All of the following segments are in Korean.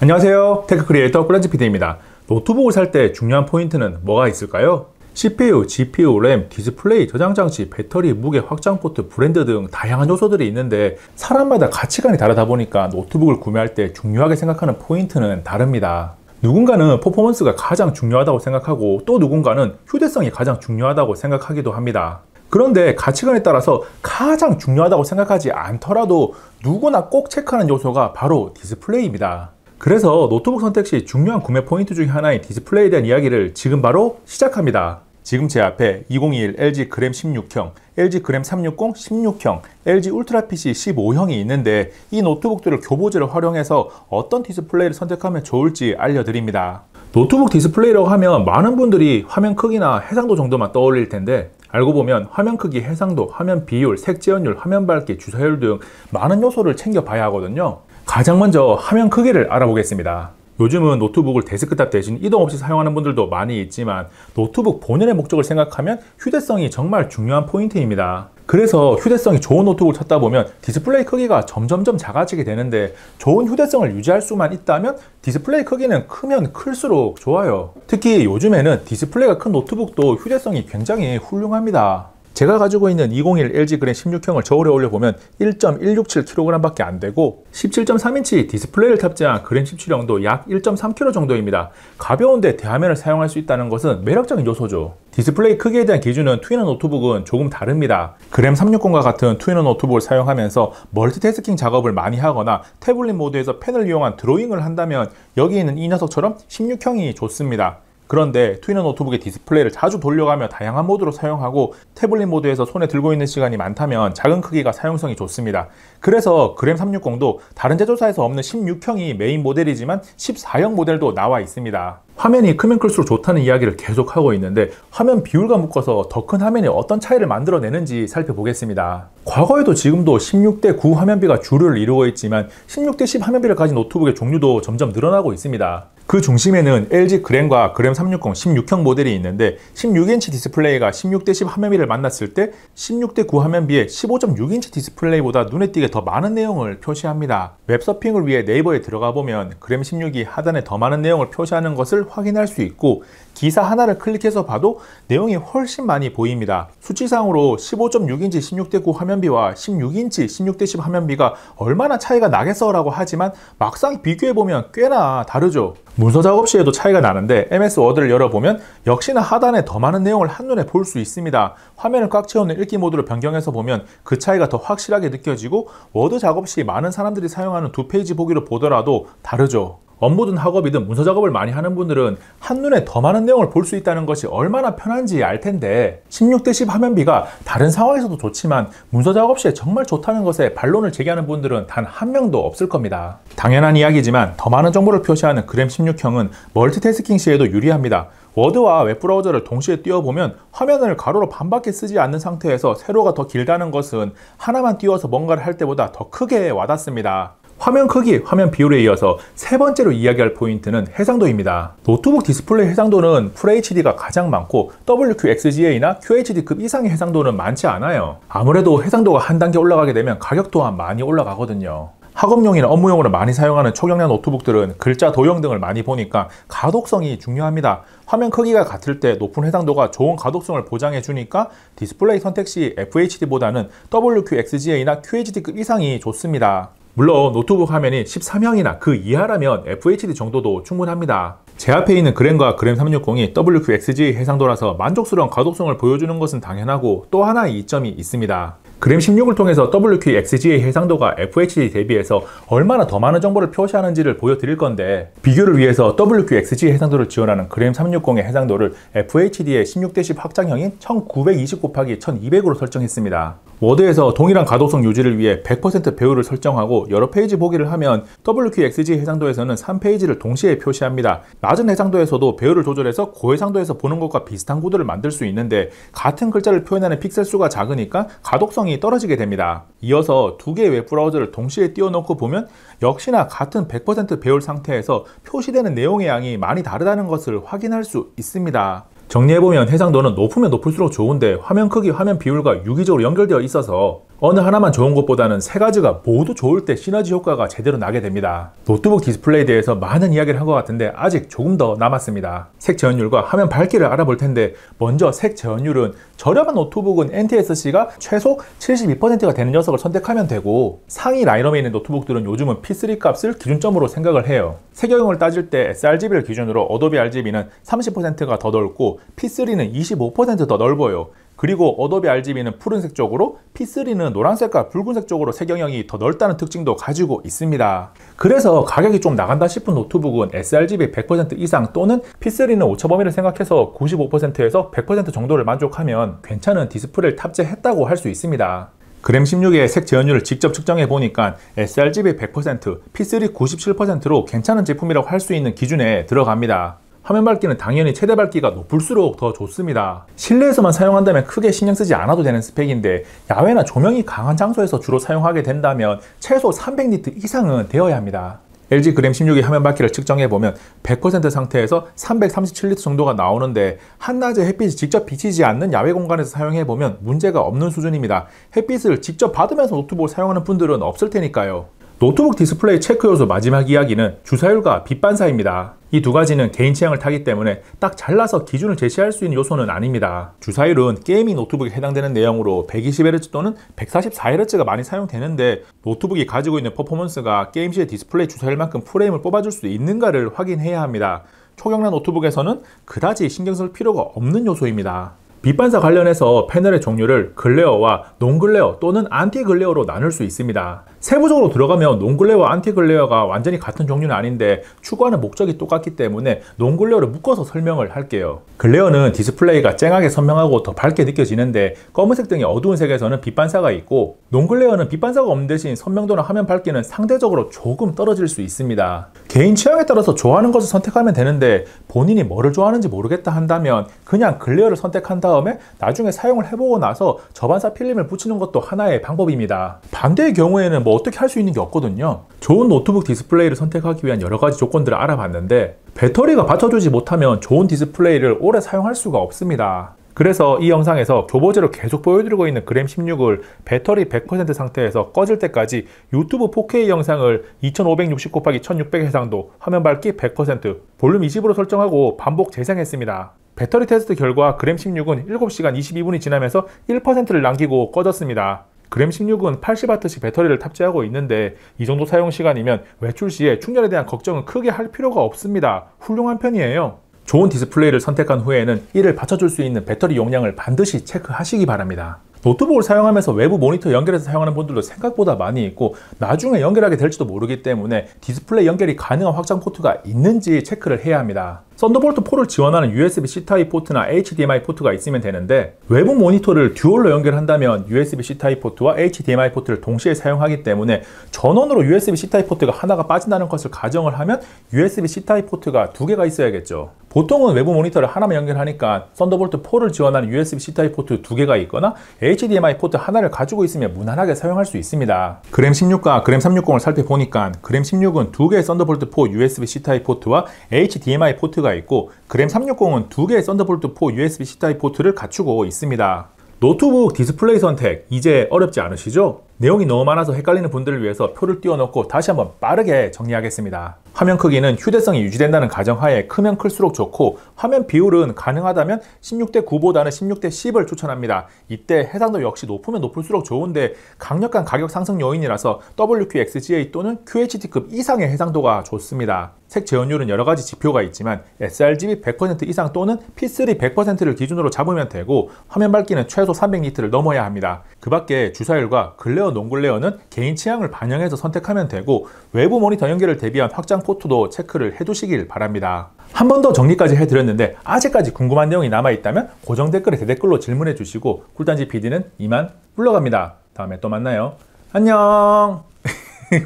안녕하세요. 테크 크리에이터 꿀란지 PD입니다. 노트북을 살 때 중요한 포인트는 뭐가 있을까요? CPU, GPU, 램, 디스플레이, 저장 장치, 배터리, 무게, 확장 포트, 브랜드 등 다양한 요소들이 있는데 사람마다 가치관이 다르다 보니까 노트북을 구매할 때 중요하게 생각하는 포인트는 다릅니다. 누군가는 퍼포먼스가 가장 중요하다고 생각하고 또 누군가는 휴대성이 가장 중요하다고 생각하기도 합니다. 그런데 가치관에 따라서 가장 중요하다고 생각하지 않더라도 누구나 꼭 체크하는 요소가 바로 디스플레이입니다. 그래서 노트북 선택 시 중요한 구매 포인트 중에 하나인 디스플레이에 대한 이야기를 지금 바로 시작합니다. 지금 제 앞에 2021 LG 그램 16형, LG 그램 360 16형, LG 울트라 PC 15형이 있는데 이 노트북들을 교보제를 활용해서 어떤 디스플레이를 선택하면 좋을지 알려드립니다. 노트북 디스플레이라고 하면 많은 분들이 화면 크기나 해상도 정도만 떠올릴 텐데 알고 보면 화면 크기, 해상도, 화면 비율, 색재현율, 화면 밝기, 주사율 등 많은 요소를 챙겨봐야 하거든요. 가장 먼저 화면 크기를 알아보겠습니다. 요즘은 노트북을 데스크탑 대신 이동 없이 사용하는 분들도 많이 있지만 노트북 본연의 목적을 생각하면 휴대성이 정말 중요한 포인트입니다. 그래서 휴대성이 좋은 노트북을 찾다 보면 디스플레이 크기가 점점점 작아지게 되는데 좋은 휴대성을 유지할 수만 있다면 디스플레이 크기는 크면 클수록 좋아요. 특히 요즘에는 디스플레이가 큰 노트북도 휴대성이 굉장히 훌륭합니다. 제가 가지고 있는 2021 LG 그램 16형을 저울에 올려보면 1.167kg 밖에 안 되고 17.3인치 디스플레이를 탑재한 그램 17형도 약 1.3kg 정도입니다. 가벼운데 대화면을 사용할 수 있다는 것은 매력적인 요소죠. 디스플레이 크기에 대한 기준은 투이너 노트북은 조금 다릅니다. 그램 360과 같은 투이너 노트북을 사용하면서 멀티태스킹 작업을 많이 하거나 태블릿 모드에서 펜을 이용한 드로잉을 한다면 여기 있는 이 녀석처럼 16형이 좋습니다. 그런데 투이너 노트북의 디스플레이를 자주 돌려가며 다양한 모드로 사용하고 태블릿 모드에서 손에 들고 있는 시간이 많다면 작은 크기가 사용성이 좋습니다. 그래서 그램 360도 다른 제조사에서 없는 16형이 메인 모델이지만 14형 모델도 나와 있습니다. 화면이 크면 클수록 좋다는 이야기를 계속 하고 있는데 화면 비율과 묶어서 더 큰 화면이 어떤 차이를 만들어내는지 살펴보겠습니다. 과거에도 지금도 16:9 화면비가 주류를 이루고 있지만 16:10 화면비를 가진 노트북의 종류도 점점 늘어나고 있습니다. 그 중심에는 LG 그램과 그램 360 16형 모델이 있는데 16인치 디스플레이가 16:10 화면비를 만났을 때 16:9 화면비에 15.6인치 디스플레이보다 눈에 띄게 더 많은 내용을 표시합니다. 웹서핑을 위해 네이버에 들어가 보면 그램 16이 하단에 더 많은 내용을 표시하는 것을 확인할 수 있고 기사 하나를 클릭해서 봐도 내용이 훨씬 많이 보입니다. 수치상으로 15.6인치 16:9 화면비와 16인치 16:10 화면비가 얼마나 차이가 나겠어 라고 하지만 막상 비교해보면 꽤나 다르죠. 문서 작업 시에도 차이가 나는데 MS 워드를 열어보면 역시나 하단에 더 많은 내용을 한눈에 볼 수 있습니다. 화면을 꽉 채우는 읽기 모드로 변경해서 보면 그 차이가 더 확실하게 느껴지고 워드 작업 시 많은 사람들이 사용하는 두 페이지 보기로 보더라도 다르죠. 업무든 학업이든 문서 작업을 많이 하는 분들은 한눈에 더 많은 내용을 볼 수 있다는 것이 얼마나 편한지 알 텐데 16:10 화면비가 다른 상황에서도 좋지만 문서 작업 시에 정말 좋다는 것에 반론을 제기하는 분들은 단 한 명도 없을 겁니다. 당연한 이야기지만 더 많은 정보를 표시하는 그램 16형은 멀티태스킹 시에도 유리합니다. 워드와 웹브라우저를 동시에 띄워보면 화면을 가로로 반밖에 쓰지 않는 상태에서 세로가 더 길다는 것은 하나만 띄워서 뭔가를 할 때보다 더 크게 와닿습니다. 화면 크기, 화면 비율에 이어서 세 번째로 이야기할 포인트는 해상도입니다. 노트북 디스플레이 해상도는 FHD가 가장 많고 WQXGA나 QHD급 이상의 해상도는 많지 않아요. 아무래도 해상도가 한 단계 올라가게 되면 가격 또한 많이 올라가거든요. 학업용이나 업무용으로 많이 사용하는 초경량 노트북들은 글자 도형 등을 많이 보니까 가독성이 중요합니다. 화면 크기가 같을 때 높은 해상도가 좋은 가독성을 보장해 주니까 디스플레이 선택 시 FHD보다는 WQXGA나 QHD급 이상이 좋습니다. 물론 노트북 화면이 13형이나 그 이하라면 FHD 정도도 충분합니다. 제 앞에 있는 그램과 그램 360이 WQXGA 해상도라서 만족스러운 가독성을 보여주는 것은 당연하고 또 하나의 이점이 있습니다. 그램 16을 통해서 WQXGA 해상도가 FHD 대비해서 얼마나 더 많은 정보를 표시하는지를 보여드릴 건데 비교를 위해서 WQXGA 해상도를 지원하는 그램 360의 해상도를 FHD의 16:10 확장형인 1920/1200으로 설정했습니다. 워드에서 동일한 가독성 유지를 위해 100% 배율을 설정하고 여러 페이지 보기를 하면 WQXGA 해상도에서는 3페이지를 동시에 표시합니다. 낮은 해상도에서도 배율을 조절해서 고해상도에서 보는 것과 비슷한 구도를 만들 수 있는데 같은 글자를 표현하는 픽셀 수가 작으니까 가독성이 떨어지게 됩니다. 이어서 두 개의 웹브라우저를 동시에 띄워놓고 보면 역시나 같은 100% 배율 상태에서 표시되는 내용의 양이 많이 다르다는 것을 확인할 수 있습니다. 정리해보면 해상도는 높으면 높을수록 좋은데 화면 크기, 화면 비율과 유기적으로 연결되어 있어서 어느 하나만 좋은 것보다는 세 가지가 모두 좋을 때 시너지 효과가 제대로 나게 됩니다. 노트북 디스플레이에 대해서 많은 이야기를 한 것 같은데 아직 조금 더 남았습니다. 색 제어율과 화면 밝기를 알아볼 텐데, 먼저 색 제어율은 저렴한 노트북은 NTSC가 최소 72%가 되는 녀석을 선택하면 되고, 상위 라인업에 있는 노트북들은 요즘은 P3 값을 기준점으로 생각을 해요. 색영을 따질 때 sRGB를 기준으로 어도비 RGB는 30%가 더 넓고 P3는 25% 더 넓어요. 그리고 어도비 RGB는 푸른색 쪽으로, P3는 노란색과 붉은색 쪽으로 색영역이 더 넓다는 특징도 가지고 있습니다. 그래서 가격이 좀 나간다 싶은 노트북은 sRGB 100% 이상 또는 P3는 오차 범위를 생각해서 95%에서 100% 정도를 만족하면 괜찮은 디스플레이를 탑재했다고 할 수 있습니다. 그램 16의 색 제어율을 직접 측정해 보니까 sRGB 100%, P3 97%로 괜찮은 제품이라고 할 수 있는 기준에 들어갑니다. 화면 밝기는 당연히 최대 밝기가 높을수록 더 좋습니다. 실내에서만 사용한다면 크게 신경 쓰지 않아도 되는 스펙인데, 야외나 조명이 강한 장소에서 주로 사용하게 된다면 최소 300니트 이상은 되어야 합니다. LG 그램 16의 화면 밝기를 측정해보면 100% 상태에서 337니트 정도가 나오는데, 한낮에 햇빛이 직접 비치지 않는 야외 공간에서 사용해보면 문제가 없는 수준입니다. 햇빛을 직접 받으면서 노트북을 사용하는 분들은 없을 테니까요. 노트북 디스플레이 체크 요소 마지막 이야기는 주사율과 빛 반사입니다. 이 두 가지는 개인 취향을 타기 때문에 딱 잘라서 기준을 제시할 수 있는 요소는 아닙니다. 주사율은 게이밍 노트북에 해당되는 내용으로 120Hz 또는 144Hz가 많이 사용되는데, 노트북이 가지고 있는 퍼포먼스가 게임 시의 디스플레이 주사율만큼 프레임을 뽑아줄 수 있는가를 확인해야 합니다. 초경량 노트북에서는 그다지 신경 쓸 필요가 없는 요소입니다. 빛반사 관련해서 패널의 종류를 글레어와 논글레어 또는 안티글레어로 나눌 수 있습니다. 세부적으로 들어가면 논글레어와 안티글레어가 완전히 같은 종류는 아닌데 추구하는 목적이 똑같기 때문에 논글레어를 묶어서 설명을 할게요. 글레어는 디스플레이가 쨍하게 선명하고 더 밝게 느껴지는데, 검은색 등의 어두운 색에서는 빛반사가 있고, 논글레어는 빛반사가 없는 대신 선명도나 화면 밝기는 상대적으로 조금 떨어질 수 있습니다. 개인 취향에 따라서 좋아하는 것을 선택하면 되는데, 본인이 뭐를 좋아하는지 모르겠다 한다면 그냥 글레어를 선택한 다음에 나중에 사용을 해보고 나서 저반사 필름을 붙이는 것도 하나의 방법입니다. 반대의 경우에는 뭐 어떻게 할 수 있는 게 없거든요. 좋은 노트북 디스플레이를 선택하기 위한 여러 가지 조건들을 알아봤는데, 배터리가 받쳐주지 못하면 좋은 디스플레이를 오래 사용할 수가 없습니다. 그래서 이 영상에서 교보제로 계속 보여드리고 있는 그램 16을 배터리 100% 상태에서 꺼질 때까지 유튜브 4K 영상을 2560x1600 해상도, 화면 밝기 100%, 볼륨 20으로 설정하고 반복 재생했습니다. 배터리 테스트 결과 그램 16은 7시간 22분이 지나면서 1%를 남기고 꺼졌습니다. 그램 16은 80W씩 배터리를 탑재하고 있는데, 이 정도 사용 시간이면 외출 시에 충전에 대한 걱정은 크게 할 필요가 없습니다. 훌륭한 편이에요. 좋은 디스플레이를 선택한 후에는 이를 받쳐줄 수 있는 배터리 용량을 반드시 체크하시기 바랍니다. 노트북을 사용하면서 외부 모니터 연결해서 사용하는 분들도 생각보다 많이 있고, 나중에 연결하게 될지도 모르기 때문에 디스플레이 연결이 가능한 확장 포트가 있는지 체크를 해야 합니다. 썬더볼트 4를 지원하는 USB-C 타입 포트나 HDMI 포트가 있으면 되는데, 외부 모니터를 듀얼로 연결한다면 USB-C 타입 포트와 HDMI 포트를 동시에 사용하기 때문에 전원으로 USB-C 타입 포트가 하나가 빠진다는 것을 가정을 하면 USB-C 타입 포트가 두 개가 있어야겠죠. 보통은 외부 모니터를 하나만 연결하니까 썬더볼트 4를 지원하는 USB-C 타입 포트 두 개가 있거나 HDMI 포트 하나를 가지고 있으면 무난하게 사용할 수 있습니다. 그램 16과 그램 360을 살펴보니까 그램 16은 두 개의 썬더볼트 4 USB-C 타입 포트와 HDMI 포트가 있고, 그램 360은 두 개의 썬더볼트 4 USB-C 타입 포트를 갖추고 있습니다. 노트북 디스플레이 선택 이제 어렵지 않으시죠? 내용이 너무 많아서 헷갈리는 분들을 위해서 표를 띄워놓고 다시 한번 빠르게 정리하겠습니다. 화면 크기는 휴대성이 유지된다는 가정하에 크면 클수록 좋고, 화면 비율은 가능하다면 16:9보다는 16:10을 추천합니다. 이때 해상도 역시 높으면 높을수록 좋은데, 강력한 가격 상승 요인이라서 WQXGA 또는 QHD급 이상의 해상도가 좋습니다. 색 제어율은 여러 가지 지표가 있지만 sRGB 100% 이상 또는 P3 100%를 기준으로 잡으면 되고, 화면 밝기는 최소 300니트를 넘어야 합니다. 그 밖에 주사율과 글레어, 논글레어는 개인 취향을 반영해서 선택하면 되고, 외부 모니터 연결을 대비한 확장 포트도 체크를 해두시길 바랍니다. 한 번 더 정리까지 해드렸는데, 아직까지 궁금한 내용이 남아있다면 고정 댓글에 대댓글로 질문해 주시고, 꿀단지 PD는 이만 물러갑니다. 다음에 또 만나요. 안녕.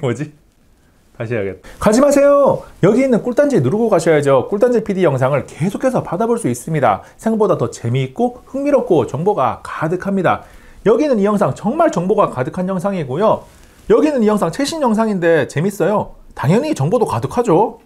뭐지? 다시 해야겠다. 가지 마세요! 여기 있는 꿀단지 누르고 가셔야죠. 꿀단지 PD 영상을 계속해서 받아볼 수 있습니다. 생각보다 더 재미있고 흥미롭고 정보가 가득합니다. 여기는 이 영상 정말 정보가 가득한 영상이고요. 여기는 이 영상 최신 영상인데 재밌어요. 당연히 정보도 가득하죠.